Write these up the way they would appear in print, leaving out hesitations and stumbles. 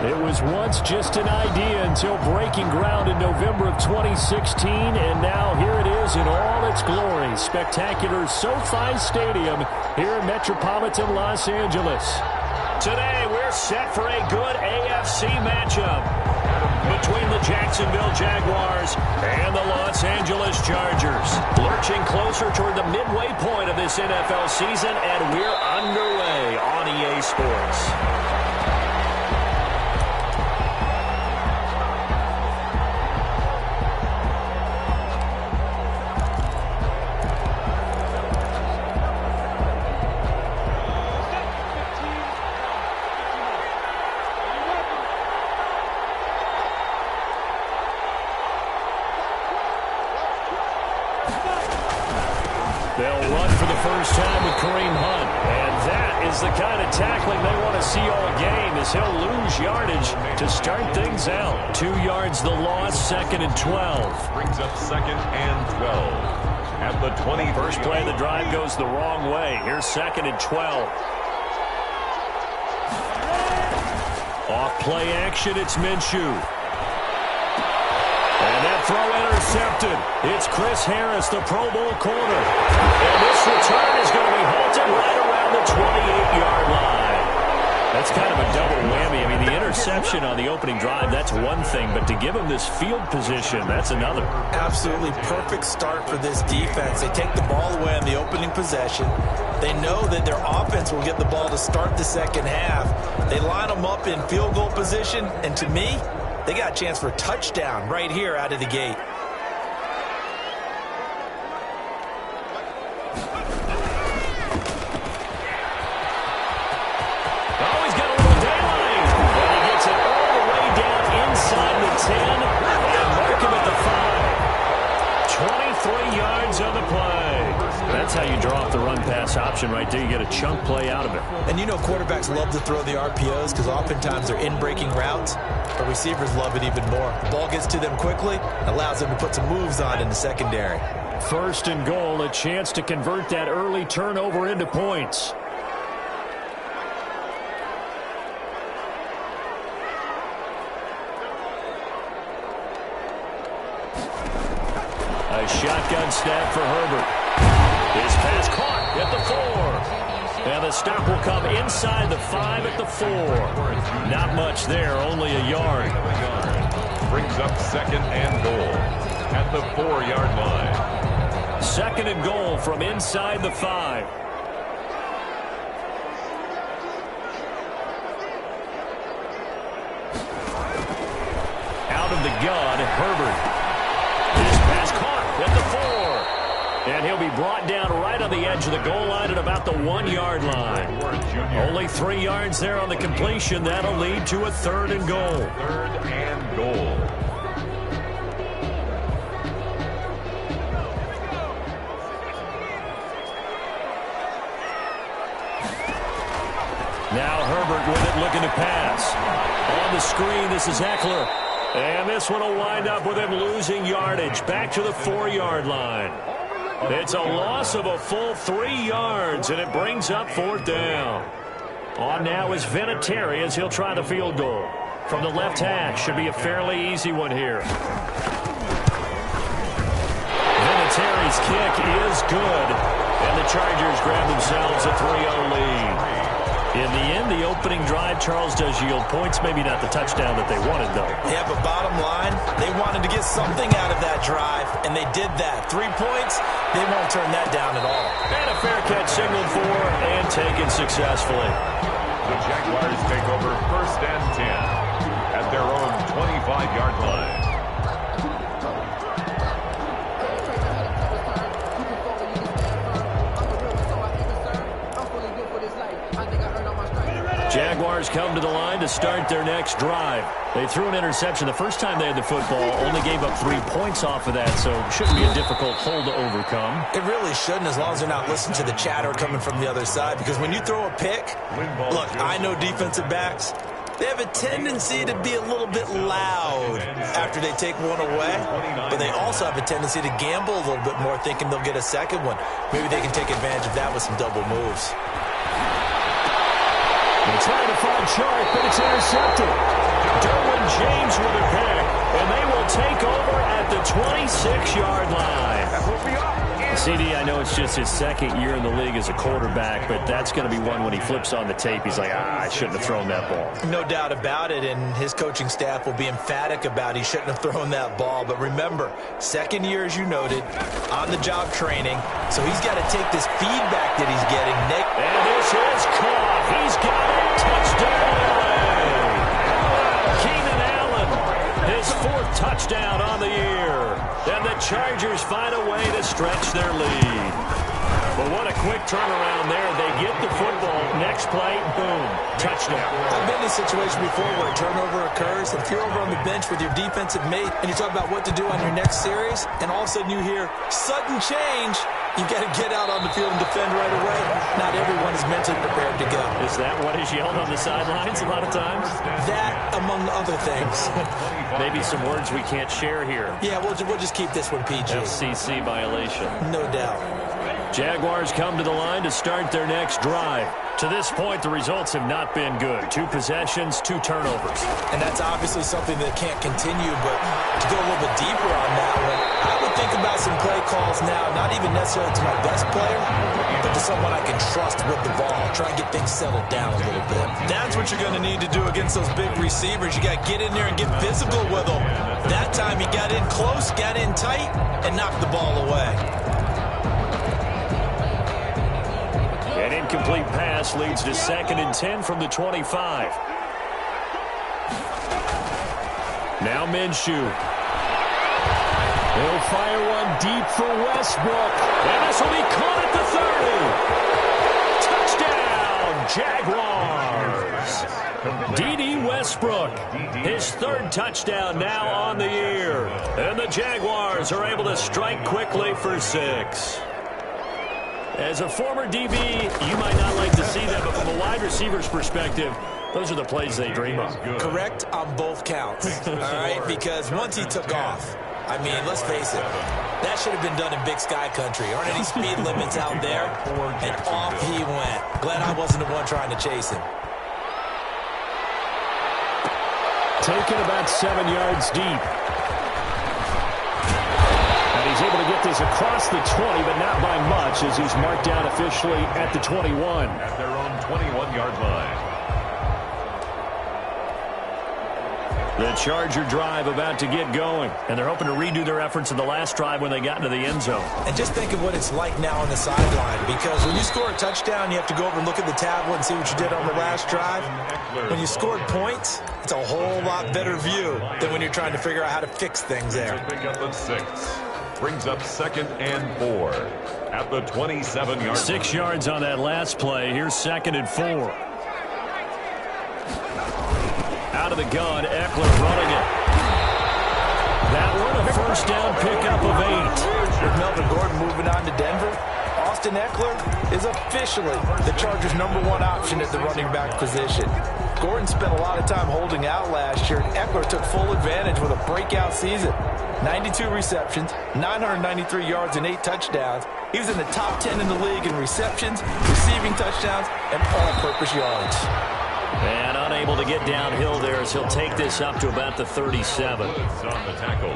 It was once just an idea until breaking ground in November of 2016, and now here it is in all its glory. Spectacular SoFi Stadium here in metropolitan Los Angeles. Today, we're set for a good AFC matchup between the Jacksonville Jaguars and the Los Angeles Chargers. Lurching closer toward the midway point of this NFL season, and we're underway on EA Sports. They'll run for the first time with Kareem Hunt. And that is the kind of tackling they want to see all game, as he'll lose yardage to start things out. 2 yards the loss, 2nd and 12. Brings up 2nd and 12. At the 20. First play of the drive goes the wrong way. Here's 2nd and 12. Off play action, it's Minshew. And that throw intercepted. It's Chris Harris, the Pro Bowl corner. And this return is going to be halted right around the 28-yard line. That's kind of a double whammy. I mean, the interception on the opening drive, that's one thing. But to give him this field position, that's another. Absolutely perfect start for this defense. They take the ball away on the opening possession. They know that their offense will get the ball to start the second half. They line them up in field goal position. And to me, they got a chance for a touchdown right here out of the gate. Oh, he's got a little daylight. And he gets it all the way down inside the 10. And mark him at the 5. 23 yards on the play. That's how you draw off the run-pass option right there. You get a chunk play out of it. And you know quarterbacks love to throw the RPOs because oftentimes they're in-breaking routes. But receivers love it even more. The ball gets to them quickly, allows them to put some moves on in the secondary. 1st and goal, a chance to convert that early turnover into points. A shotgun snap for Herbert. His pass caught at the 4. And the stop will come inside the 5 at the 4. Not much there, only a yard. Brings up 2nd and goal at the 4-yard line. 2nd and goal from inside the 5. Out of the gun, Herbert. His pass caught at the 4. And he'll be brought down right on the edge of the goal line at about the 1-yard line. Only 3 yards there on the completion. That'll lead to a 3rd and goal. 3rd and goal. Now Herbert with it, looking to pass. On the screen, this is Eckler. And this one will wind up with him losing yardage. Back to the 4-yard line. It's a loss of a full 3 yards, and it brings up 4th down. On now is Vinatieri as he'll try the field goal. From the left hash, should be a fairly easy one here. Vinatieri's kick is good, and the Chargers grab themselves a 3-0 lead. In the end, the opening drive, Charles, does yield points. Maybe not the touchdown that they wanted, though. Yeah, but bottom line, they wanted to get something out of that drive, and they did that. 3 points, they won't turn that down at all. And a fair catch signaled for and taken successfully. The Jaguars take over 1st and 10 at their own 25-yard line. Jaguars come to the line to start their next drive. They threw an interception the first time they had the football, only gave up 3 points off of that, so it shouldn't be a difficult hole to overcome. It really shouldn't, as long as they're not listening to the chatter coming from the other side, because when you throw a pick, look, I know defensive backs, they have a tendency to be a little bit loud after they take one away, but they also have a tendency to gamble a little bit more, thinking they'll get a second one. Maybe they can take advantage of that with some double moves. They're trying to find Sharp, but it's intercepted. Derwin James with a pick, and they will take over at the 26-yard line. CD, I know it's just his second year in the league as a quarterback, but that's going to be one when he flips on the tape. He's like, I shouldn't have thrown that ball. No doubt about it, and his coaching staff will be emphatic about he shouldn't have thrown that ball. But remember, second year, as you noted, on-the-job training, so he's got to take this feedback that he's getting. And this is caught. He's got it. Touchdown. Keenan Allen, his fourth touchdown on the year. And the Chargers find a way to stretch their lead. But what a quick turnaround there. They get the football. Next play, boom, touchdown. I've been in a situation before where a turnover occurs. If you're over on the bench with your defensive mate and you talk about what to do on your next series, and all of a sudden you hear sudden change, you got to get out on the field and defend right away. Not everyone is mentally prepared to go. Is that what is yelled on the sidelines a lot of times? That, among other things. Maybe some words we can't share here. Yeah, we'll just keep this one PG. FCC violation. No doubt. Jaguars come to the line to start their next drive. To this point, the results have not been good. 2 possessions, 2 turnovers. And that's obviously something that can't continue, but to go a little bit deeper on that one, I would think about some play calls now, not even necessarily to my best player, but to someone I can trust with the ball. Try and get things settled down a little bit. That's what you're going to need to do against those big receivers. You got to get in there and get physical with them. That time he got in close, got in tight, and knocked the ball away. An incomplete pass leads to 2nd and 10 from the 25. Now Minshew. He'll fire one deep for Westbrook. And this will be caught at the 30. Touchdown, Jaguars. D.D. Westbrook, his 3rd touchdown now on the year. And the Jaguars are able to strike quickly for 6. As a former DB, you might not like to see that, but from a wide receiver's perspective, those are the plays they dream of. Correct on both counts, all right? Because once he took off, I mean, let's face it, that should have been done in Big Sky Country. Aren't any speed limits out there? And off he went. Glad I wasn't the one trying to chase him. Taken about 7 yards deep. He's able to get this across the 20, but not by much, as he's marked down officially at the 21. At their own 21-yard line. The Charger drive about to get going, and they're hoping to redo their efforts in the last drive when they got into the end zone. And just think of what it's like now on the sideline, because when you score a touchdown, you have to go over and look at the tablet and see what you did on the last drive. When you scored points, it's a whole lot better view than when you're trying to figure out how to fix things there. Pick up at 6. Brings up 2nd and 4 at the 27-yard line. 6 yards on that last play. Here's 2nd and 4. Out of the gun, Eckler running it. That one, a first down pickup of 8. With Melvin Gordon moving on to Denver, Austin Eckler is officially the Chargers' #1 option at the running back position. Gordon spent a lot of time holding out last year, and Eckler took full advantage with a breakout season. 92 receptions, 993 yards, and 8 touchdowns. He was in the top 10 in the league in receptions, receiving touchdowns, and all-purpose yards. And unable to get downhill there as he'll take this up to about the 37.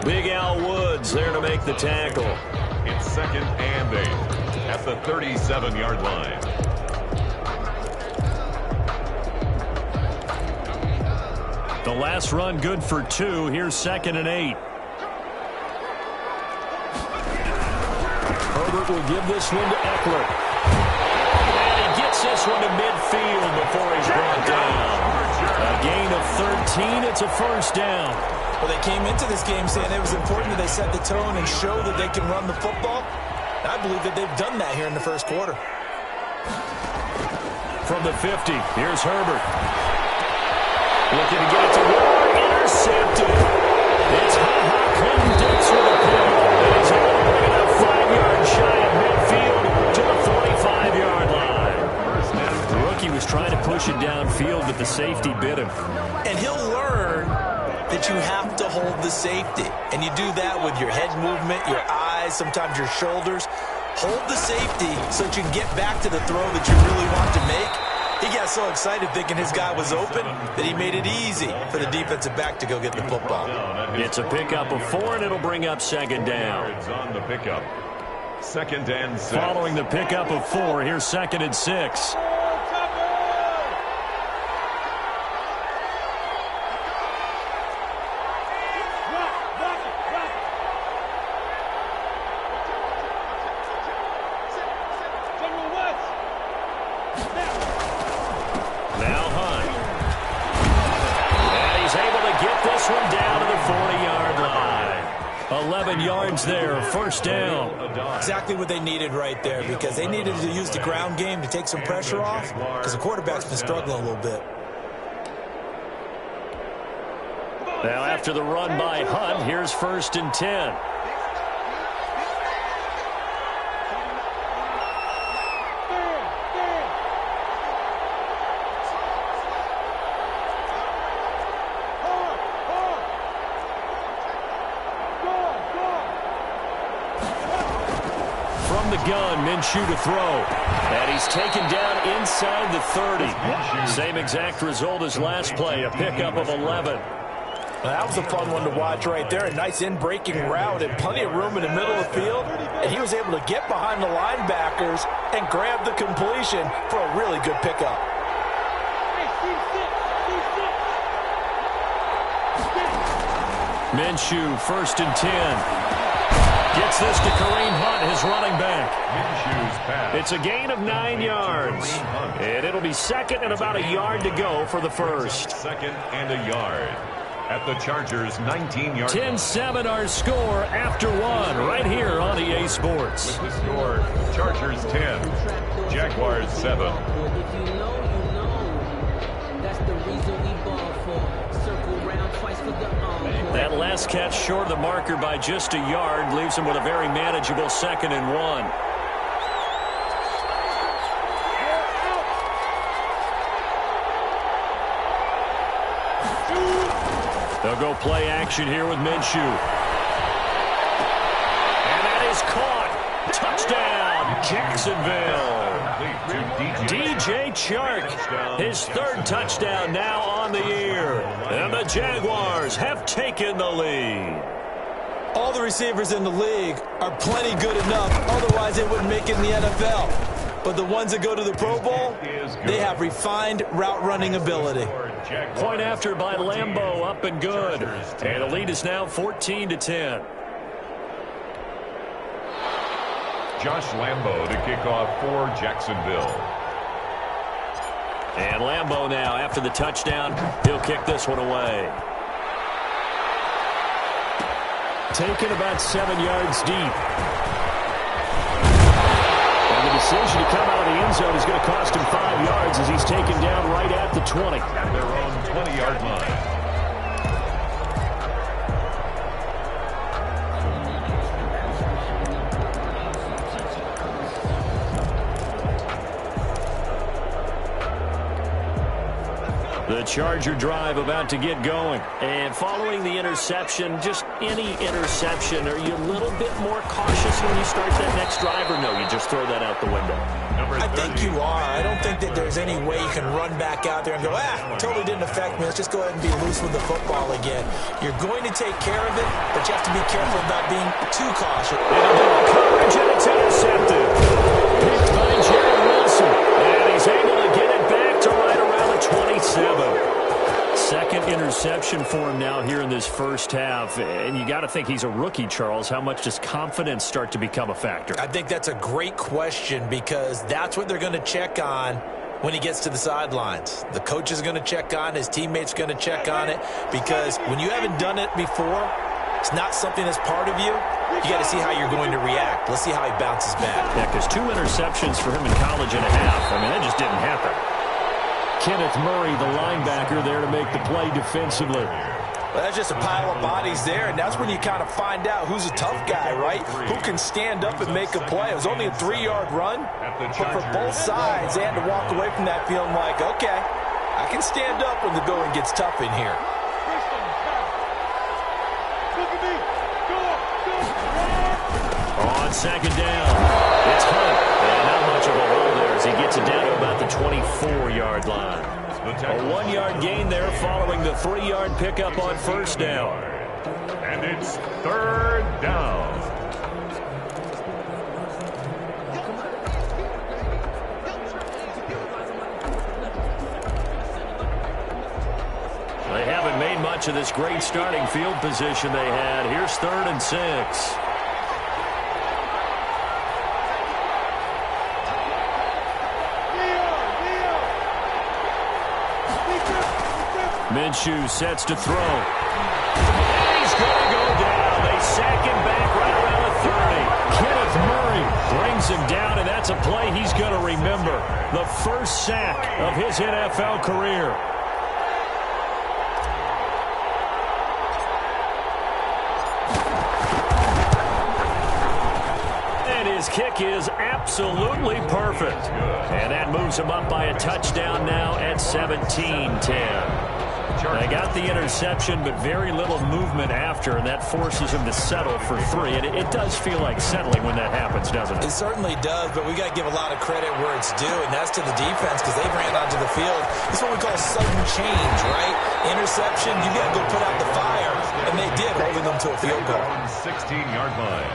Big Al Woods there to make the tackle. It's 2nd and 8 at the 37-yard line. The last run good for 2. Here's 2nd and 8. Herbert will give this one to Eckler. And he gets this one to midfield before he's brought down. A gain of 13. It's a first down. Well, they came into this game saying it was important that they set the tone and show that they can run the football. I believe that they've done that here in the first quarter. From the 50, here's Herbert. Looking to get it to Ward. Intercepted. It's Clinton-Dix with a pick. And he's able to bring it up 5 yards shy of midfield to the 45-yard line. The rookie was trying to push it downfield, but the safety bit him. And he'll learn that you have to hold the safety. And you do that with your head movement, your eyes, sometimes your shoulders. Hold the safety so that you can get back to the throw that you really want to make. He got so excited thinking his guy was open that he made it easy for the defensive back to go get the football. It's a pickup of 4, and it'll bring up second down. It's on the pickup. 2nd and 6. Following the pickup of 4, here's 2nd and 6. There, first down. Exactly what they needed right there, because they needed to use the ground game to take some pressure off, because the quarterback's been struggling a little bit. Now after the run by Hunt, here's 1st and 10. Gun, Minshew to throw. And he's taken down inside the 30. Same exact result as last play, a pickup of 11. That was a fun one to watch right there. A nice in-breaking route and plenty of room in the middle of the field. And he was able to get behind the linebackers and grab the completion for a really good pickup. Minshew, 1st and 10. Gets this to Kareem Hunt, his running back. It's a gain of 9 yards. And it'll be 2nd and about a yard to go for the first. 2nd and a yard. At the Chargers' 19-yard 10-7 our score after 1 right here on EA Sports. With the score, Chargers 10, Jaguars 7. If you know, you know. That's the reason we ball for. Circle round twice for the That last catch short of the marker by just a yard leaves him with a very manageable 2nd and 1. They'll go play action here with Minshew. And that is caught. Touchdown, Jacksonville. DJ Chark, his 3rd touchdown now on the year. And the Jaguars have taken the lead. All the receivers in the league are plenty good enough, otherwise they wouldn't make it in the NFL. But the ones that go to the Pro Bowl, they have refined route running ability. Point after by Lambeau, up and good. And the lead is now 14-10. Josh Lambeau to kick off for Jacksonville. And Lambeau now, after the touchdown, he'll kick this one away. Taken about 7 yards deep. And the decision to come out of the end zone is going to cost him 5 yards as he's taken down right at the 20. At their own 20-yard line. The Charger drive about to get going. And following the interception, just any interception, are you a little bit more cautious when you start that next drive, or no, you just throw that out the window? I think you are. I don't think that there's any way you can run back out there and go, totally didn't affect me. Let's just go ahead and be loose with the football again. You're going to take care of it, but you have to be careful about being too cautious. It'll do coverage, and it's intercepted. Picked by Jerry Wilson. And he's able to get it back to right around the 27. Second interception for him now here in this first half. And you got to think he's a rookie, Charles. How much does confidence start to become a factor? I think that's a great question, because that's what they're going to check on when he gets to the sidelines. The coach is going to check on it. His teammates are going to check on it, because when you haven't done it before, it's not something that's part of you. You got to see how you're going to react. Let's see how he bounces back. Yeah, because 2 interceptions for him in college and a half. I mean, that just didn't happen. Kenneth Murray, the linebacker, there to make the play defensively. Well, that's just a pile of bodies there, and that's when you kind of find out who's a tough guy, right? Who can stand up and make a play. It was only a 3-yard run, but for both sides, they had to walk away from that feeling like, okay, I can stand up when the going gets tough in here. On second down, it's Hunt. And not much of a hole there. as he gets it down to about the 24-yard line. A 1-yard gain there following the 3-yard pickup on first down. And it's third down. They haven't made much of this great starting field position they had. Here's 3rd and 6. Minshew sets to throw. And he's going to go down. They sack him back right around the 30. Kenneth Murray brings him down, and that's a play he's going to remember. The first sack of his NFL career. And his kick is absolutely perfect. And that moves him up by a touchdown now at 17-10. They got the interception, but very little movement after, and that forces him to settle for 3. And it does feel like settling when that happens, doesn't it? It certainly does, but we got to give a lot of credit where it's due, and that's to the defense because they ran onto the field. It's what we call sudden change, right? Interception, you got to go put out the fire, and they did, holding them to a field goal. 16-yard line.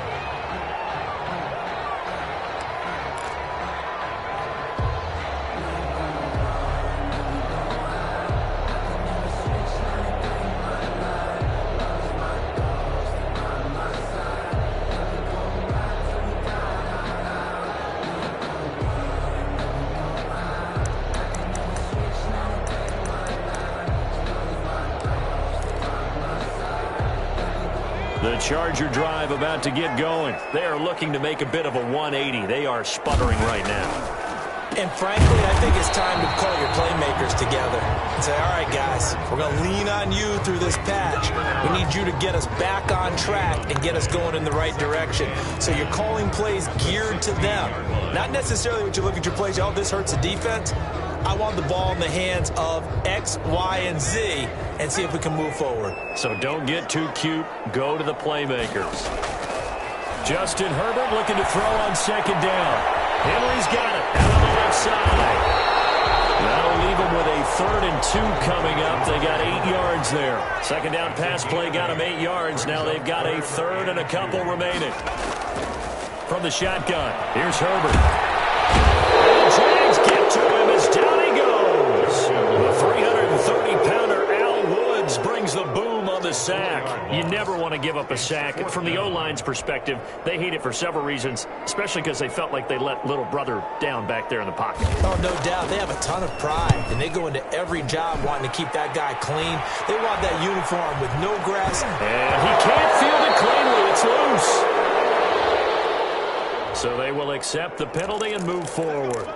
The Charger drive about to get going. They are looking to make a bit of a 180. They are sputtering right now. And frankly, I think it's time to call your playmakers together and say, all right, guys, we're going to lean on you through this patch. We need you to get us back on track and get us going in the right direction. So you're calling plays geared to them. Not necessarily what you look at your plays, oh, this hurts the defense. I want the ball in the hands of X, Y, and Z and see if we can move forward. So don't get too cute. Go to the playmakers. Justin Herbert looking to throw on second down. Henry's got it out on the left side. That'll leave him with a 3rd and 2 coming up. They got 8 yards there. Second down pass play got them 8 yards. Now they've got a 3rd and a couple remaining. From the shotgun, here's Herbert. And the Jags get to him as down he goes. The 330-pounder Al Woods brings the boom on the sack. You never want to give up a sack. From the O-line's perspective, they hate it for several reasons, especially because they felt like they let little brother down back there in the pocket. Oh, no doubt. They have a ton of pride, and they go into every job wanting to keep that guy clean. They want that uniform with no grass. And he can't field it cleanly. It's loose. So they will accept the penalty and move forward.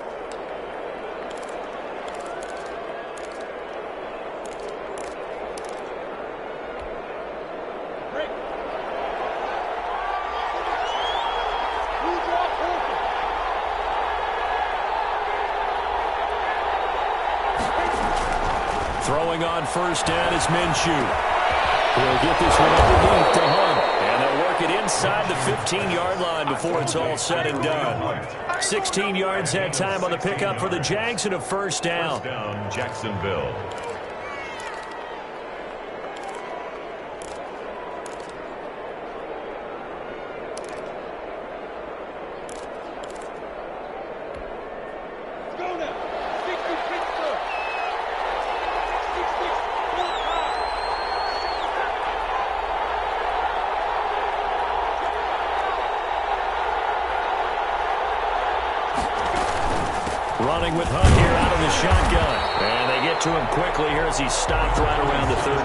Throwing on first down is Minshew. He'll get this one underneath to Hunt. And they'll work it inside the 15-yard line before it's all said and done. 16 yards that time on the pickup for the Jags and a first down. First down, Jacksonville. Running with Hunt here out of the shotgun. And they get to him quickly here as he's stopped right around the 13.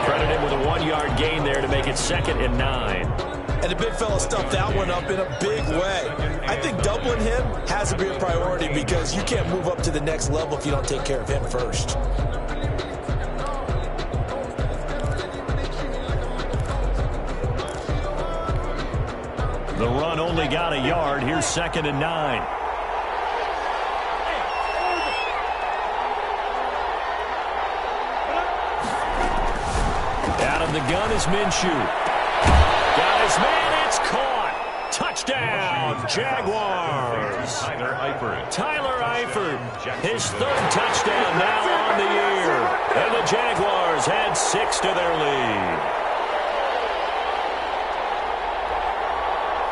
Credit him with a 1-yard gain there to make it 2nd and 9. And the big fella stuffed that one up in a big way. I think doubling him has to be a priority because you can't move up to the next level if you don't take care of him first. The run only got a yard. Here's 2nd and 9. Out of the gun is Minshew. Got his man. It's caught. Touchdown, Jaguars. Tyler Eifert, his third touchdown now on the year. And the Jaguars add 6 to their lead.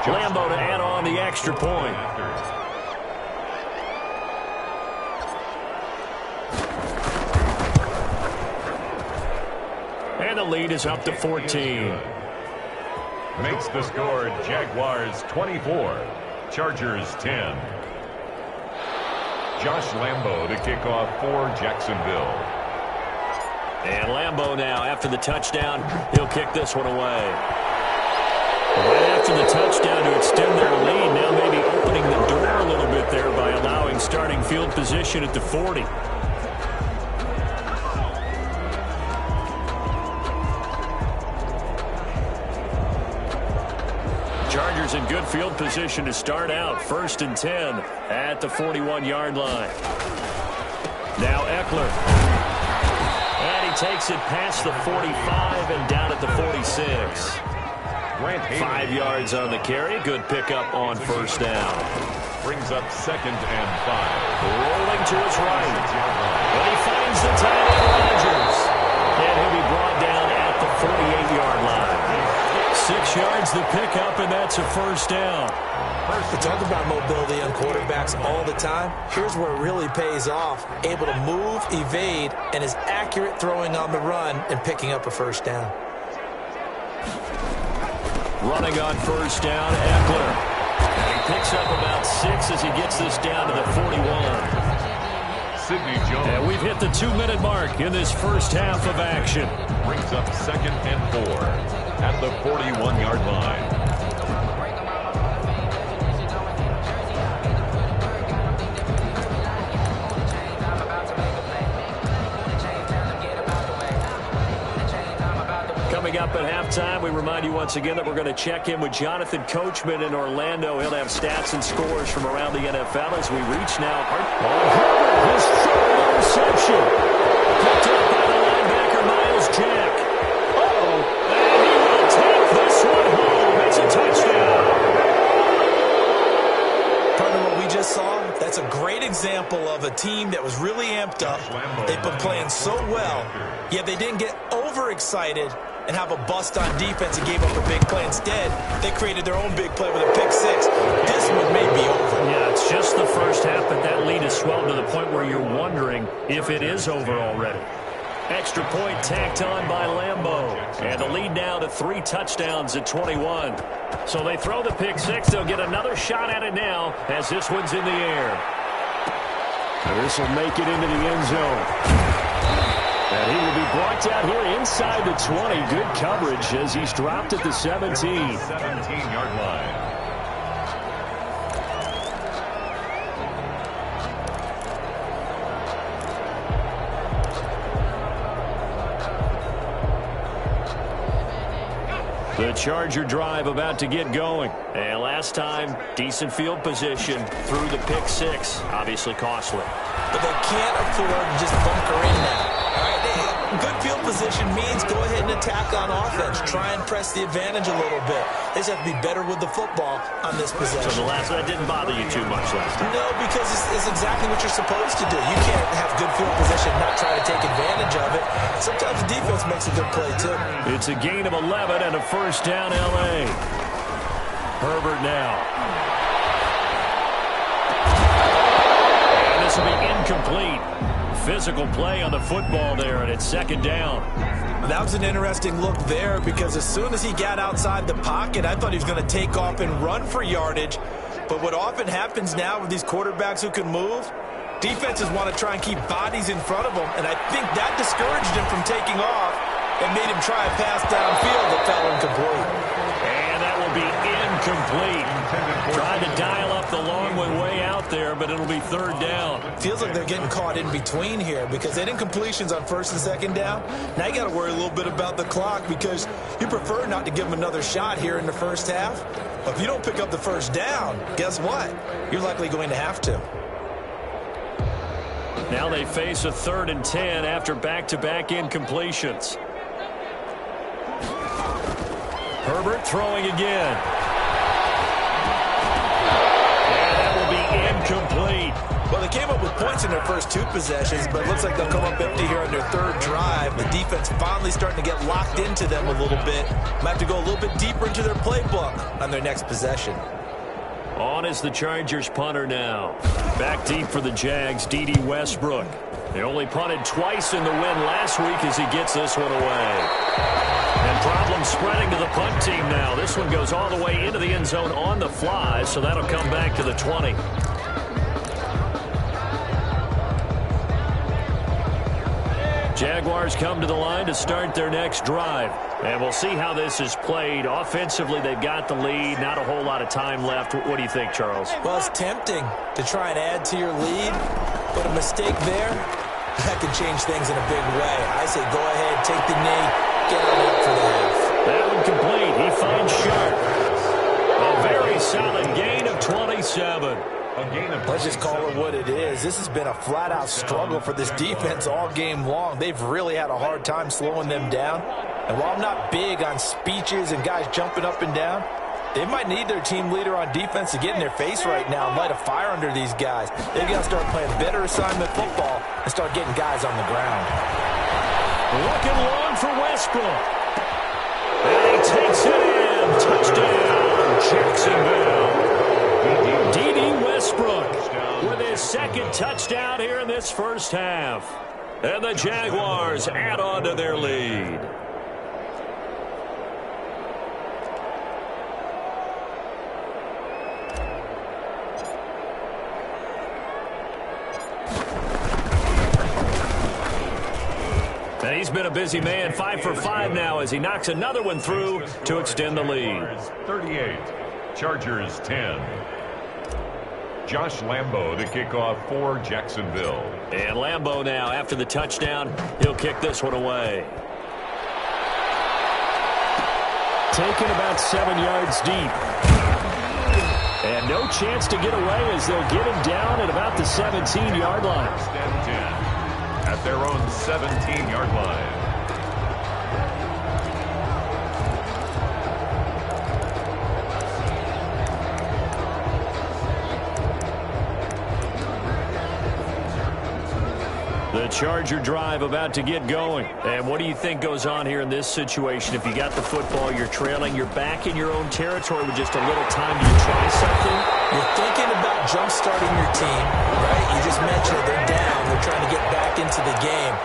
Lambo to add on the extra point. And the lead is up to 14. Makes the score Jaguars 24, Chargers 10. Josh Lambo to kick off for Jacksonville. And Lambo now, after the touchdown, he'll kick this one away. Right after the touchdown to extend their lead, now maybe opening the door a little bit there by allowing starting field position at the 40. Chargers in good field position to start out. 1st and 10 at the 41-yard line. Now Eckler. And he takes it past the 45 and down at the 46. 5 yards on the carry. Good pickup on 1st down. Brings up 2nd and 5. Rolling to his right. And he finds the tight end Rodgers. And he'll be brought down at the 48-yard line. 6 yards the pickup, and that's a 1st down. We talk about mobility on quarterbacks all the time. Here's where it really pays off. Able to move, evade, and is accurate throwing on the run and picking up a 1st down. Running on 1st down, Eckler. And he picks up about 6 as he gets this down to the 41. And we've hit the 2-minute mark in this first half of action. Brings up 2nd and 4 at the 41-yard line. Coming up at halftime, we remind you once again that we're going to check in with Jonathan Coachman in Orlando. He'll have stats and scores from around the NFL as we reach now. His third interception. Picked up by the linebacker, Miles Jack. And he will take this one home. It's a touchdown. Partner, what we just saw, that's a great example of a team that was really amped up. They've been playing so well, yet they didn't get overexcited and have a bust on defense and gave up a big play. Instead, they created their own big play with a pick 6. This one may be over. Yeah, it's just the first half, but that lead has swelled to the point where you're wondering if it is over already. Extra point tacked on by Lambo. And the lead now to 3 touchdowns at 21. So they throw the pick 6. They'll get another shot at it now as this one's in the air. And this will make it into the end zone. And he will be brought down here inside the 20. Good coverage as he's dropped at the 17. 17-yard line. The Charger drive about to get going. And last time, decent field position through the pick 6. Obviously costly. But they can't afford to just bunker in now. All right, good field position means go ahead and attack on offense. Try and press the advantage a little bit. They just have to be better with the football on this possession. So the last one didn't bother you too much last time? No, because it's exactly what you're supposed to do. You can't have good field position and not try to take advantage of it. Sometimes the defense makes a good play, too. It's a gain of 11 and a 1st down, L.A. Herbert now. And this will be incomplete. Physical play on the football there, and it's 2nd down. That was an interesting look there because as soon as he got outside the pocket, I thought he was going to take off and run for yardage. But what often happens now with these quarterbacks who can move, defenses want to try and keep bodies in front of them, and I think that discouraged him from taking off and made him try a pass downfield that fell incomplete. And that will be incomplete. Tried to dial up the long way out there, but it'll be 3rd down. Feels like they're getting caught in between here because they didn't completions on 1st and 2nd down. Now you got to worry a little bit about the clock because you prefer not to give them another shot here in the first half. But if you don't pick up the 1st down, guess what? You're likely going to have to. Now they face a 3rd and 10 after back-to-back incompletions. Herbert throwing again. And that will be first 2 possessions, but it looks like they'll come up empty here on their 3rd drive. The defense finally starting to get locked into them a little bit. Might have to go a little bit deeper into their playbook on their next possession. On is the Chargers punter now. Back deep for the Jags, D.D. Westbrook. They only punted twice in the win last week as he gets this one away. And problems spreading to the punt team now. This one goes all the way into the end zone on the fly, so that'll come back to the 20. Jaguars come to the line to start their next drive. And we'll see how this is played. Offensively, they've got the lead. Not a whole lot of time left. What do you think, Charles? Well, it's tempting to try and add to your lead, but a mistake there, that can change things in a big way. I say go ahead, take the knee, get on up for the half. That one complete. He finds Sharp. A very solid gain of 27. Let's just call it what it is. This has been a flat-out struggle for this defense all game long. They've really had a hard time slowing them down. And while I'm not big on speeches and guys jumping up and down, they might need their team leader on defense to get in their face right now and light a fire under these guys. They've got to start playing better assignment football and start getting guys on the ground. Looking long for Westbrook. And he takes it in. Touchdown, Jacksonville. D.D. Westbrook with his 2nd touchdown here in this first half. And the Jaguars add on to their lead. And he's been a busy man, 5 for 5 now as he knocks another one through to extend the lead. 38, Chargers 10. Josh Lambo to kick off for Jacksonville. And Lambo now, after the touchdown, he'll kick this one away. Taken about 7 yards deep. And no chance to get away as they'll get him down at about the 17-yard line. First and 10 at their own 17-yard line. The Charger drive about to get going. And what do you think goes on here in this situation? If you got the football, you're trailing, you're back in your own territory with just a little time, do you try something? You're thinking about jump-starting your team, right? You just mentioned it. They're down. They're trying to get back into the game.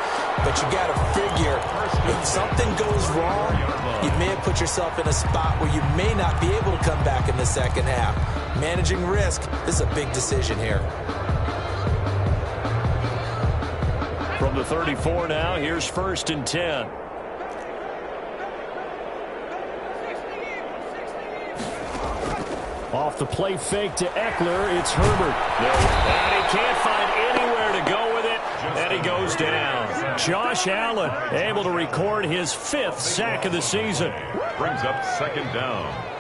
But you got to figure, if something goes wrong, you may have put yourself in a spot where you may not be able to come back in the second half. Managing risk, this is a big decision here. From the 34 now, here's 1st and 10. Off the play fake to Eckler, it's Herbert. And he can't find anywhere to go with it, and he goes down. Josh Allen able to record his 5th sack of the season. Brings up 2nd down.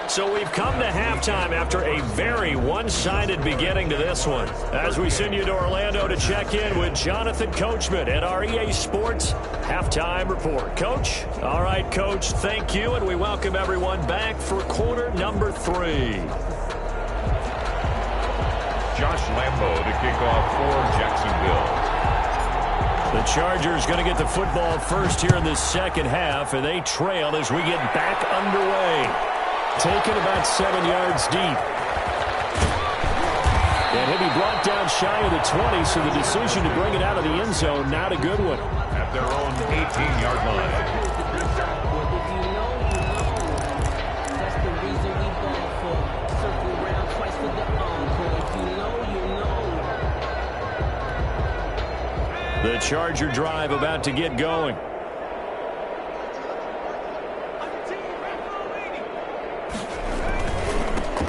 So we've come to halftime after a very one-sided beginning to this one. As we send you to Orlando to check in with Jonathan Coachman at our EA Sports Halftime Report. Coach? All right, Coach, thank you, and we welcome everyone back for quarter number 3. Josh Lambo to kick off for Jacksonville. The Chargers going to get the football first here in this second half, and they trail as we get back underway. Taken about 7 yards deep. And he'll be brought down shy of the 20, so the decision to bring it out of the end zone, not a good one. At their own 18-yard line. If you know, you know. That's the reason we ball for. Circle around twice for the encore. If you know, you know. The Charger drive about to get going.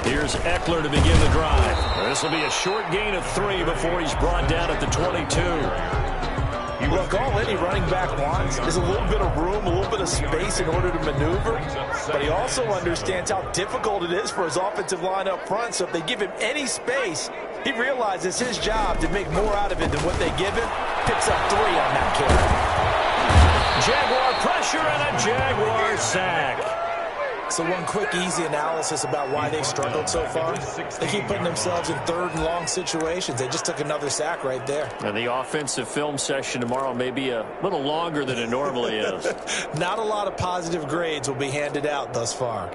Here's Eckler to begin the drive. This will be a short gain of 3 before he's brought down at the 22. Look, all any running back wants is a little bit of room, a little bit of space in order to maneuver. But he also understands how difficult it is for his offensive line up front. So if they give him any space, he realizes it's his job to make more out of it than what they give him. picks up 3 on that carry. Jaguar pressure and a Jaguar sack. So one quick, easy analysis about why they've struggled so far. They keep putting themselves in 3rd and long situations. They just took another sack right there. And the offensive film session tomorrow may be a little longer than it normally is. Not a lot of positive grades will be handed out thus far.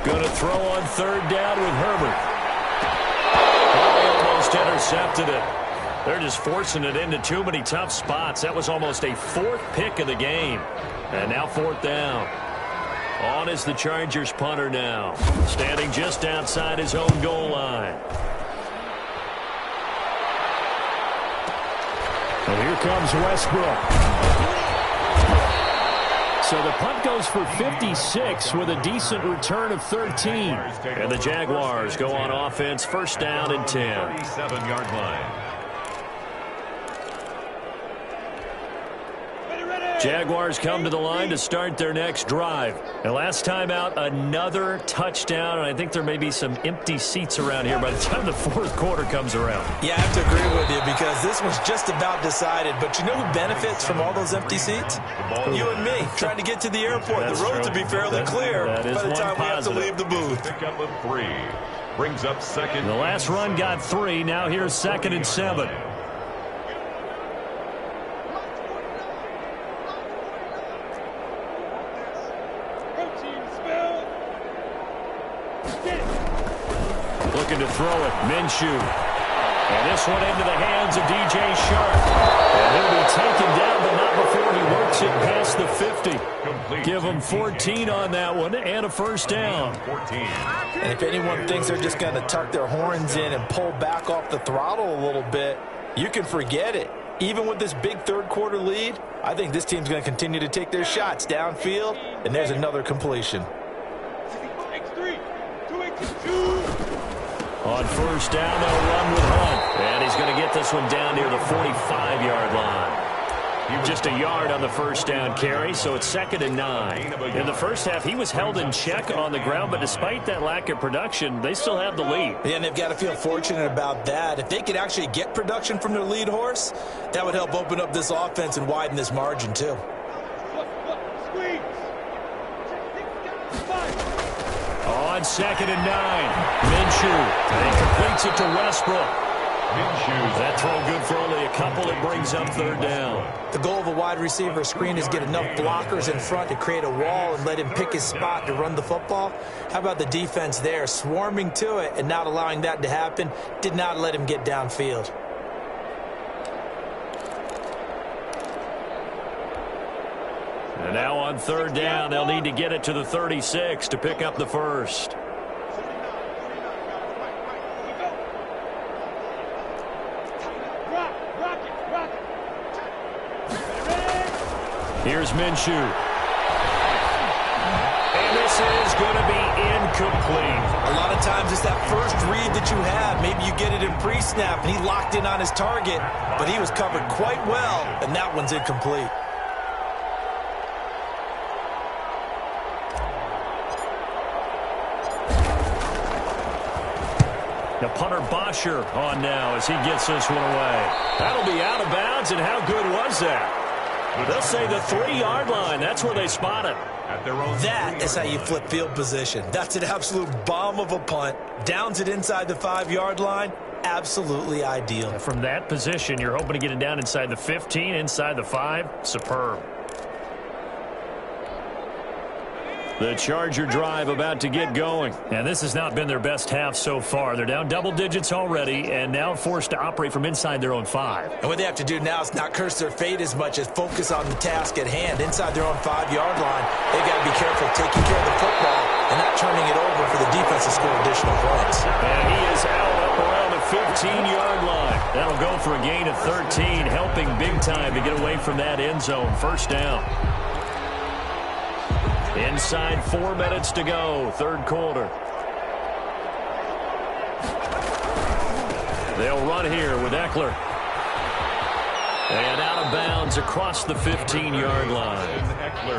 Going to throw on 3rd down with Herbert. Oh, he almost intercepted it. They're just forcing it into too many tough spots. That was almost a 4th pick of the game. And now 4th down. On is the Chargers punter now. Standing just outside his own goal line. And here comes Westbrook. So the punt goes for 56 with a decent return of 13. And the Jaguars go on offense, 1st down and 10. 37-yard line. Jaguars come to the line to start their next drive. And last time out, another touchdown, and I think there may be some empty seats around here by the time the 4th quarter comes around. Yeah, I have to agree with you because this one's just about decided. But you know who benefits from all those empty seats? You and me, trying to get to the airport. That's the roads true. will be fairly clear by the time we have to leave the booth. Pick up of 3. Brings up 2nd. The last run got 3. Now here's 2nd and 7. Looking to throw it. Minshew. And this one into the hands of D.J. Sharp. And he'll be taken down, but not before he works it past the 50. Complete. Give him 14 on that one and a 1st down. 14. And if anyone thinks they're just going to tuck their horns in and pull back off the throttle a little bit, you can forget it. Even with this big 3rd quarter lead, I think this team's going to continue to take their shots downfield, and there's another completion. On 1st down, they'll run with Hunt. And he's going to get this one down near the 45-yard line. Just a yard on the 1st down carry, so it's 2nd and 9. In the first half, he was held in check on the ground, but despite that lack of production, they still have the lead. Yeah, and they've got to feel fortunate about that. If they could actually get production from their lead horse, that would help open up this offense and widen this margin, too. On 2nd and 9, Minshew. And he completes it to Westbrook. Minshew. That throw good for only a couple. It brings up 3rd down. The goal of a wide receiver screen is get enough blockers in front to create a wall and let him pick his spot to run the football. How about the defense there, swarming to it and not allowing that to happen? Did not let him get downfield. And now on 3rd down, they'll need to get it to the 36 to pick up the 1st. Here's Minshew. And this is going to be incomplete. A lot of times it's that first read that you have. Maybe you get it in pre-snap, and he locked in on his target, but he was covered quite well, and that one's incomplete. The punter Bosher on now as he gets this one away. That'll be out of bounds, and how good was that? They'll say the 3-yard line. That's where they spot it. That is how you flip field position. That's an absolute bomb of a punt. Downs it inside the 5-yard line. Absolutely ideal. From that position, you're hoping to get it down inside the 15, inside the 5. Superb. The Charger drive about to get going. And this has not been their best half so far. They're down double digits already and now forced to operate from inside their own 5. And what they have to do now is not curse their fate as much as focus on the task at hand. Inside their own 5-yard line, they've got to be careful taking care of the football and not turning it over for the defense to score additional points. And he is out up around the 15-yard line. That'll go for a gain of 13, helping big time to get away from that end zone. 1st down. Inside 4 minutes to go, 3rd quarter. They'll run here with Eckler. And out of bounds across the 15-yard line.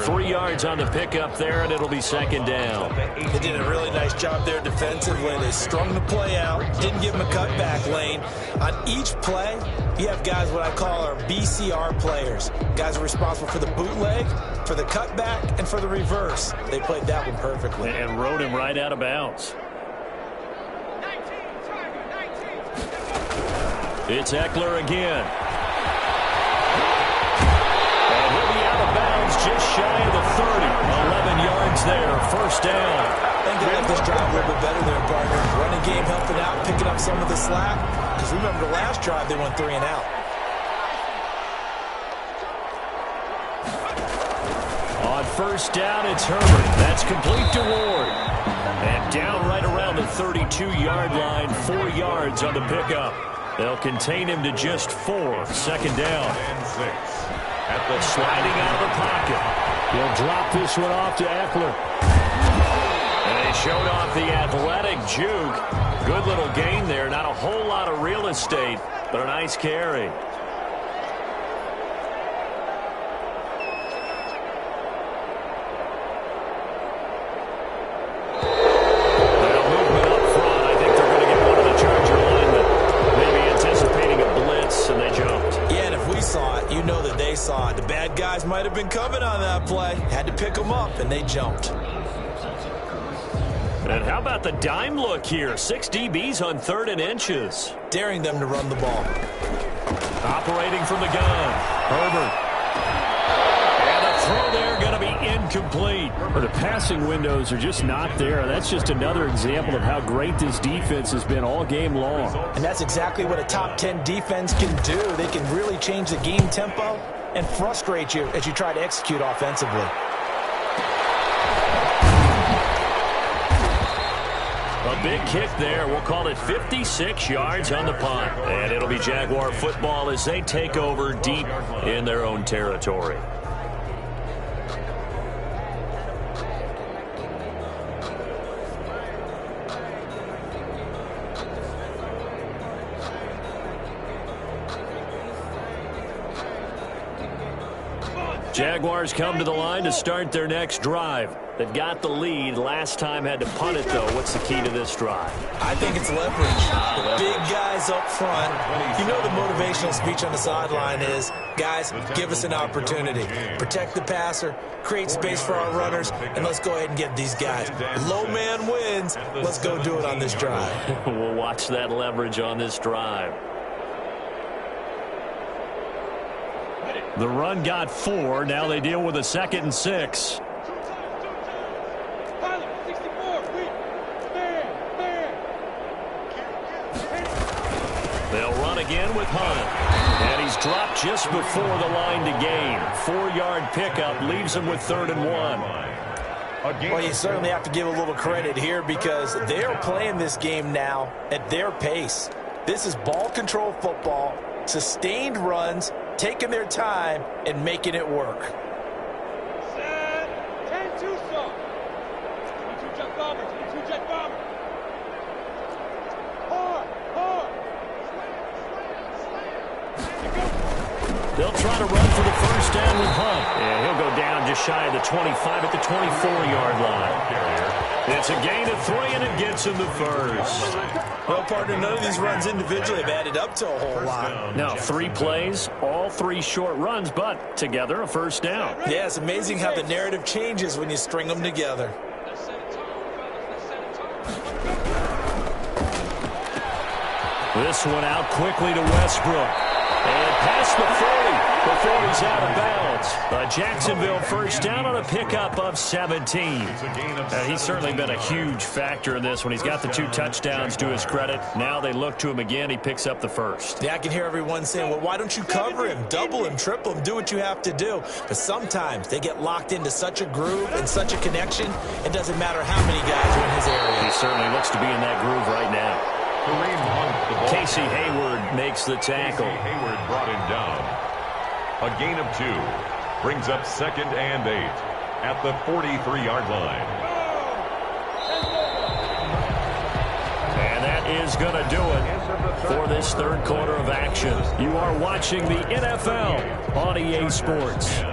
3 yards on the pickup there, and it'll be second down. They did a really nice job there defensively. They strung the play out, didn't give him a cutback lane. On each play, you have guys what I call our BCR players. Guys are responsible for the bootleg, for the cutback, and for the reverse. They played that one perfectly. And rode him right out of bounds. It's Eckler again. And he'll be out of bounds just shy of the 30. 11 yards there, first down. I think they like this drive a little bit better there, partner. Running game helping out, picking up some of the slack. Because remember the last drive, they went 3 and out. On first down, it's Herbert. That's complete to Ward. And down right around the 32-yard line, 4 yards on the pickup. They'll contain him to just 4. Second down. And 6. At the Sliding out of the pocket. He'll drop this one off to Eckler. And they showed off the athletic juke. Good little gain there. Not a whole lot of real estate, but a nice carry. Saw it. The bad guys might have been coming on that play. Had to pick them up, and they jumped. And how about the dime look here? 6 DBs on 3rd and inches. Daring them to run the ball. Operating from the gun. Herbert. And the throw there going to be incomplete. Well, the passing windows are just not there. That's just another example of how great this defense has been all game long. And that's exactly what a top 10 defense can do. They can really change the game tempo and frustrate you as you try to execute offensively. A big kick there. We'll call it 56 yards on the punt. And it'll be Jaguar football as they take over deep in their own territory. Jaguars come to the line to start their next drive. They've got the lead. Last time had to punt it, though. What's the key to this drive? I think it's leverage. The big guys up front. You know the motivational speech on the sideline is, guys, give us an opportunity. Protect the passer, create space for our runners, and let's go ahead and get these guys. Low man wins. Let's go do it on this drive. We'll watch that leverage on this drive. The run got 4. Now they deal with a 2nd and 6. They'll run again with Hunt. And he's dropped just before the line to gain. 4-yard pickup leaves him with 3rd and 1. Well, you certainly have to give a little credit here because they're playing this game now at their pace. This is ball control football, sustained runs, taking their time and making it work. Set. 10-2 song. 22 jet bomber. 22 jet bomber. Hard. They'll try to run for the first down with Hunt. And he'll go down just shy of the 25 at the 24-yard line. It's a gain of 3, and it gets him the first. Well, partner, none of these runs individually have added up to a whole lot. Now, 3 plays, all 3 short runs, but together a first down. Yeah, it's amazing how the narrative changes when you string them together. This one out quickly to Westbrook. And past the 40 before he's out of bounds. A Jacksonville first down on a pickup of 17. He's certainly been a huge factor in this when he's got the 2 touchdowns to his credit. Now they look to him again. He picks up the first. Yeah, I can hear everyone saying, well, why don't you cover him, double him, triple him, do what you have to do. But sometimes they get locked into such a groove and such a connection, it doesn't matter how many guys are in his area. He certainly looks to be in that groove right now. Casey Hayward makes the tackle. Hayward brought him down. A gain of 2 brings up 2nd and 8 at the 43-yard line. And that is going to do it for this 3rd quarter of action. You are watching the NFL on EA Sports.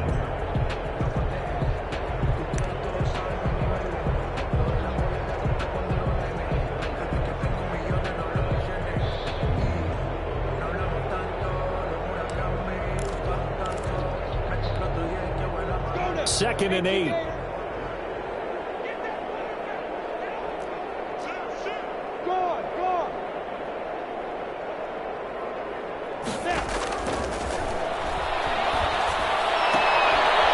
2nd and 8.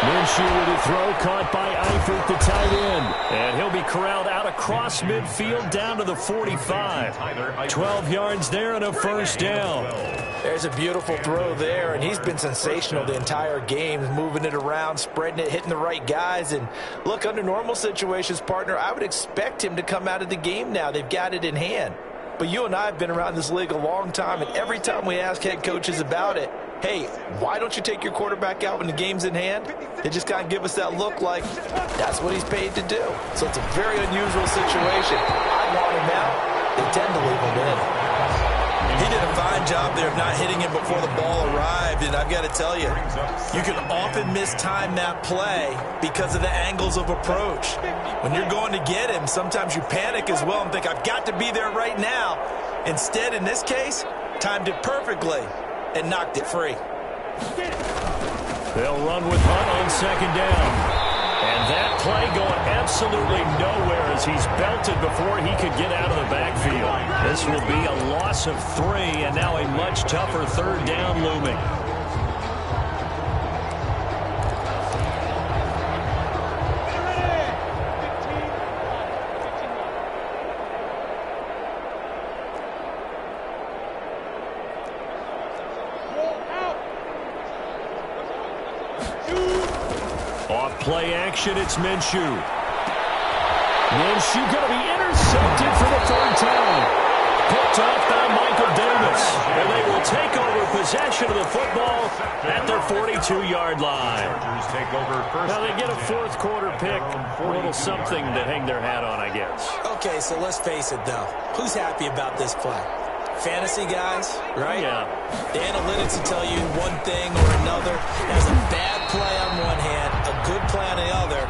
Minshew with a throw caught by Eifert, the tight end. And he'll be corralled out across midfield down to the 45. 12 yards there and a first down. There's a beautiful throw there, and he's been sensational the entire game, moving it around, spreading it, hitting the right guys. And look, under normal situations, partner, I would expect him to come out of the game now. They've got it in hand. But you and I have been around this league a long time, and every time we ask head coaches about it, hey, why don't you take your quarterback out when the game's in hand? They just kind of give us that look like that's what he's paid to do. So it's a very unusual situation. I want him out. They tend to leave him in. He did a fine job there of not hitting him before the ball arrived, and I've got to tell you, you can often mistime that play because of the angles of approach. When you're going to get him, sometimes you panic as well and think, I've got to be there right now. Instead, in this case, timed it perfectly and knocked it free. They'll run with Hunt on 2nd down. And that play going absolutely nowhere as he's belted before he could get out of the backfield. This will be a loss of 3, and now a much tougher 3rd down looming. Play action, it's Minshew. Minshew going to be intercepted for the 3rd time. Picked off by Michael Davis. And they will take over possession of the football at their 42-yard line. Now they get a 4th quarter pick. A little something to hang their hat on, I guess. Okay, so let's face it, though. Who's happy about this play? Fantasy guys, right? Yeah. The analytics will tell you one thing or another. There's a bad play on one hand, a good play on the other,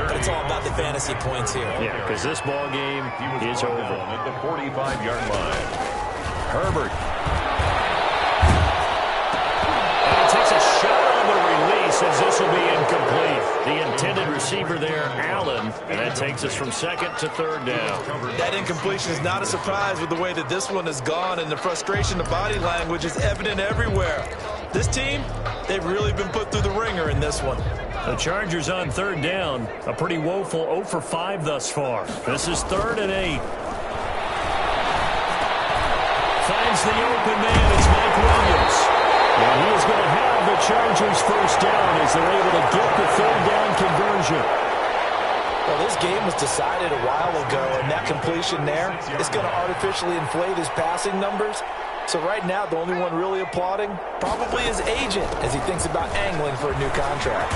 but it's all about the fantasy points here. Yeah, because this ball game is over. At the 45-yard line. Herbert. And he takes a shot on the release as this will be incomplete. The intended receiver there, Allen, and that takes us from 2nd to 3rd down. That incompletion is not a surprise with the way that this one has gone, and the frustration of body language is evident everywhere. This team, they've really been put through the ringer in this one. The Chargers on 3rd down. A pretty woeful 0 for 5 thus far. This is 3rd and 8. Finds the open man. It's Mike Williams. And he is going to have the Chargers first down as they're able to get the 3rd down conversion. Well, this game was decided a while ago, and that completion there is going to artificially inflate his passing numbers. So right now, the only one really applauding probably his agent as he thinks about angling for a new contract.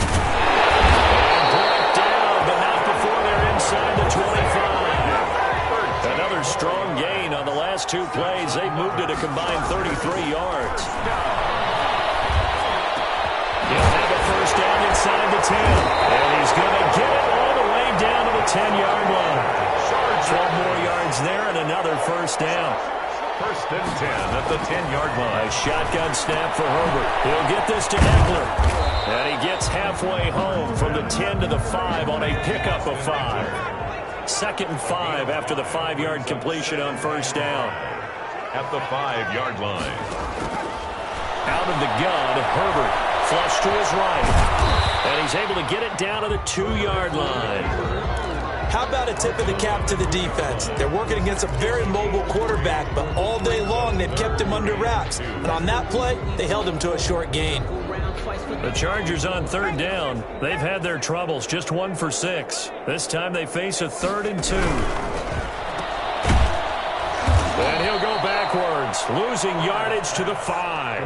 Brought down, but not before they're inside the 25. Another strong gain on the last 2 plays. They've moved it a combined 33 yards. He'll have a first down inside the 10. And he's going to get it all the way down to the 10-yard line. 12 more yards there and another first down. 1st and 10 at the 10-yard line. A shotgun snap for Herbert. He'll get this to Eckler. And he gets halfway home from the 10 to the 5 on a pickup of 5. 2nd and 5 after the 5-yard completion on first down. At the 5-yard line. Out of the gun, Herbert. Flush to his right. And he's able to get it down to the 2-yard line. How about a tip of the cap to the defense? They're working against a very mobile quarterback, but all day long they've kept him under wraps. And on that play, they held him to a short gain. The Chargers on 3rd down. They've had their troubles, just 1 for 6. This time they face a 3rd and 2. And he'll go backwards, losing yardage to the 5.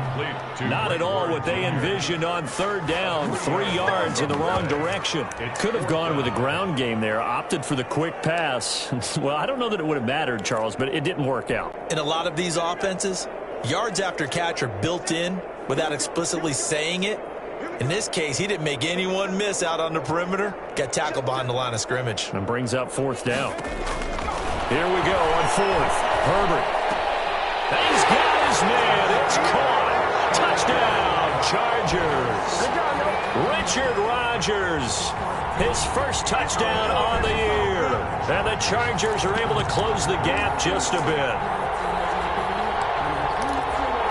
Not at all what they envisioned on 3rd down. 3 yards in the wrong direction. Could have gone with a ground game there, opted for the quick pass. Well, I don't know that it would have mattered, Charles, but it didn't work out. In a lot of these offenses, yards after catch are built in without explicitly saying it. In this case, he didn't make anyone miss out on the perimeter. Got tackled behind the line of scrimmage. And brings up 4th down. Here we go on 4th. Herbert. And he's got his man. It's caught. Touchdown, Chargers. Richard Rodgers, his first touchdown on the year. And the Chargers are able to close the gap just a bit.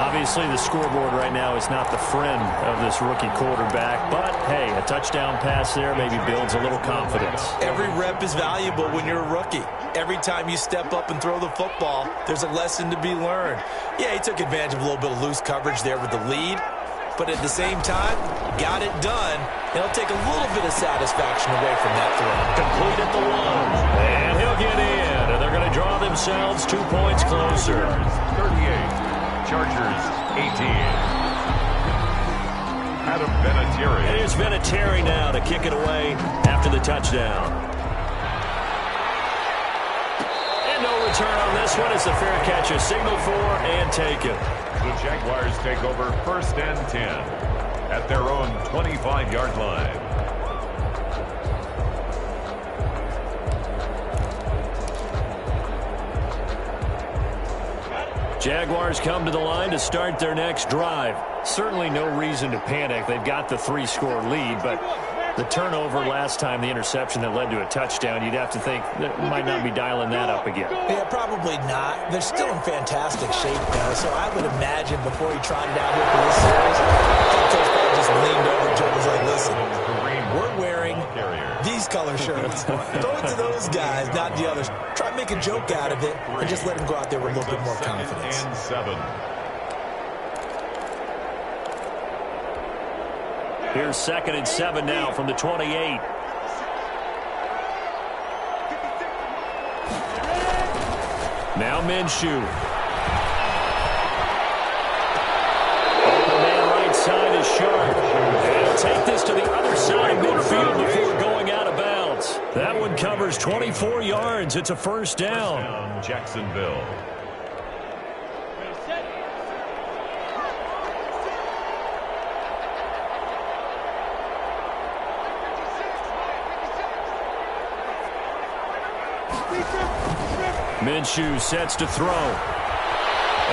Obviously, the scoreboard right now is not the friend of this rookie quarterback. But, hey, a touchdown pass there maybe builds a little confidence. Every rep is valuable when you're a rookie. Every time you step up and throw the football, there's a lesson to be learned. Yeah, he took advantage of a little bit of loose coverage there with the lead. But at the same time, got it done. He'll take a little bit of satisfaction away from that throw. Complete at the 1. And he'll get in. And they're going to draw themselves 2 points closer. 38. Chargers 18. Adam Vinatieri. Here's Vinatieri now to kick it away after the touchdown. And no return on this one as the fair catch is signaled for and taken. The Jaguars take over 1st and 10 at their own 25-yard line. Jaguars come to the line to start their next drive. Certainly no reason to panic. They've got the 3-score lead, but the turnover last time, the interception that led to a touchdown, you'd have to think that might not be dialing that up again. Yeah, probably not. They're still in fantastic shape, though, so I would imagine before he trotted out here for this series, Coach probably just leaned over to him and was like, listen, we're wearing these color shirts. Throw it to those guys, not the others. Try and make a joke out of it and just let them go out there with a little bit more confidence. And 7. Here's 2nd and 7 now from the 28. Now Minshew. Open man right side is Sharp. And he'll take this to the other side of midfield before going out of bounds. That one covers 24 yards. It's a first down. Jacksonville. Minshew sets to throw.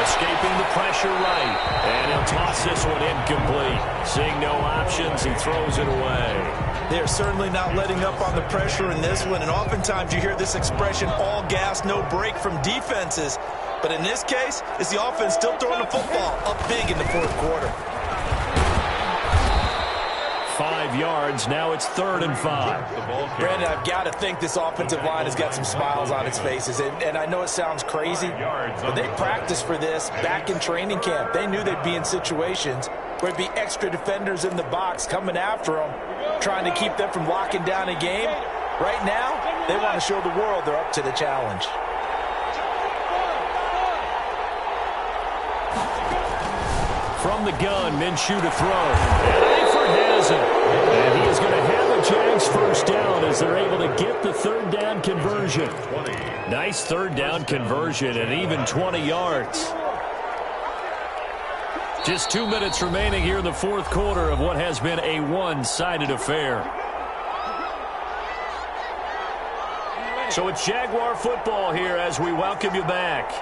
Escaping the pressure right. And he'll toss this one incomplete. Seeing no options, he throws it away. They're certainly not letting up on the pressure in this one, and oftentimes you hear this expression, all gas, no break from defenses. But in this case, it's the offense still throwing the football up big in the 4th quarter. 5 yards. Now it's 3rd and 5. Brandon, I've got to think this offensive line has got some smiles on its faces. And I know it sounds crazy, but they practiced for this back in training camp. They knew they'd be in situations where it'd be extra defenders in the box coming after them, trying to keep them from locking down a game. Right now, they want to show the world they're up to the challenge. From the gun, Minshew to throw. And Eifert has it. And he is going to have a Jags first down as they're able to get the 3rd down conversion. Nice 3rd down conversion and even 20 yards. Just 2 minutes remaining here in the 4th quarter of what has been a one-sided affair. So it's Jaguar football here as we welcome you back.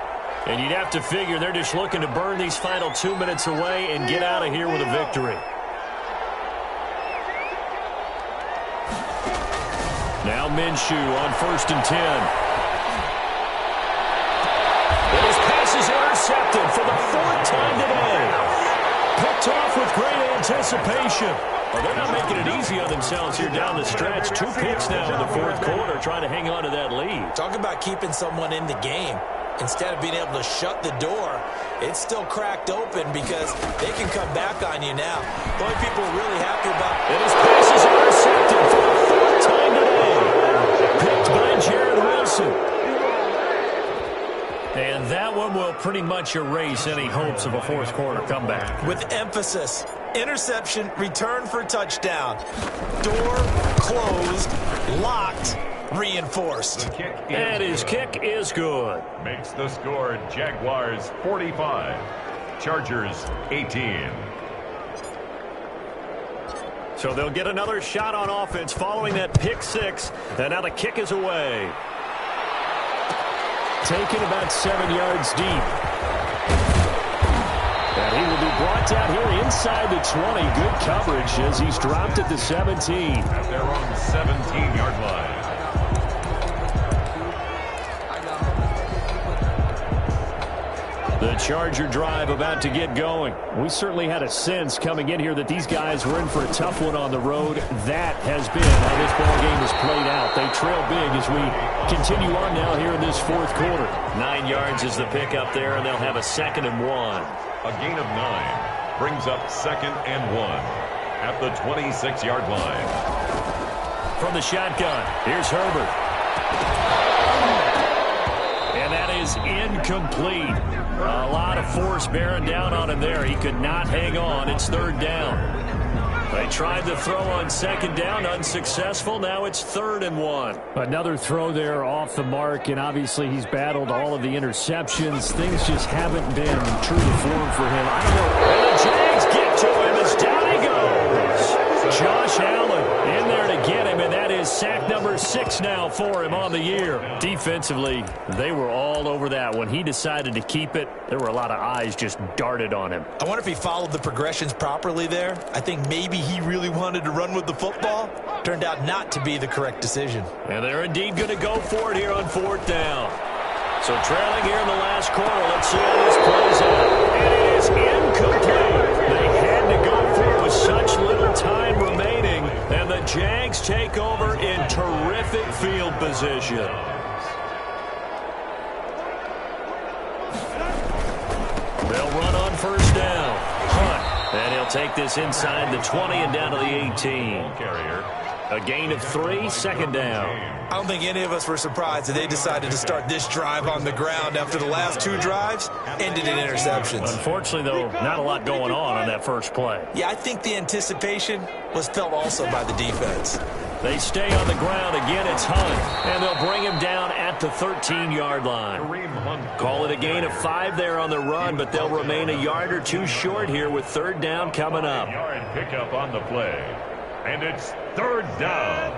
And you'd have to figure they're just looking to burn these final 2 minutes away and get out of here with a victory. Now Minshew on 1st and 10. And his pass is intercepted for the 4th time today. Picked off with great anticipation. Well, they're not making it easy on themselves here down the stretch. 2 picks now in the 4th quarter trying to hang on to that lead. Talk about keeping someone in the game. Instead of being able to shut the door, it's still cracked open because they can come back on you now. The only people really happy about it. And his pass is intercepted for the 4th time today. Picked by Jared Wilson. And that one will pretty much erase any hopes of a 4th quarter comeback. With emphasis, interception, return for touchdown. Door closed, locked, reinforced. And his kick is good. Makes the score Jaguars 45, Chargers 18. So they'll get another shot on offense following that pick 6. And now the kick is away. Taken about 7 yards deep. And he will be brought down here inside the 20. Good coverage as he's dropped at the 17. At their own 17-yard line. The Charger drive about to get going. We certainly had a sense coming in here that these guys were in for a tough one on the road. That has been how this ball game has played out. They trail big as we continue on now here in this fourth quarter. 9 yards is the pickup there, and they'll have a 2nd and 1. A gain of 9 brings up 2nd and 1 at the 26-yard line. From the shotgun, here's Herbert. And that is incomplete. A lot of force bearing down on him there. He could not hang on. It's 3rd down. They tried the throw on 2nd down, unsuccessful. Now it's 3rd and 1. Another throw there off the mark, and obviously he's battled all of the interceptions. Things just haven't been true to form for him. I don't know. And the Jags get to him as down he goes. Josh Allen in there to get him, and that is sack number 6 now for him on the year. Defensively, they were all over that. When he decided to keep it, there were a lot of eyes just darted on him. I wonder if he followed the progressions properly there. I think maybe he really wanted to run with the football. Turned out not to be the correct decision. And they're indeed going to go for it here on 4th down. So trailing here in the last quarter, let's see how this plays out. And it is incomplete. They had to go for it with such little time remaining. And the Jags take over in terrific field position. They'll run on 1st down. Hunt. And he'll take this inside the 20 and down to the 18. Carrier. A gain of 3, 2nd down. I don't think any of us were surprised that they decided to start this drive on the ground after the last 2 drives ended in interceptions. Unfortunately, though, not a lot going on that first play. Yeah, I think the anticipation was felt also by the defense. They stay on the ground. Again, it's Hunt. And they'll bring him down at the 13-yard line. Call it a gain of 5 there on the run, but they'll remain a yard or 2 short here with 3rd down coming up. Yard pickup on the play. And it's 3rd down.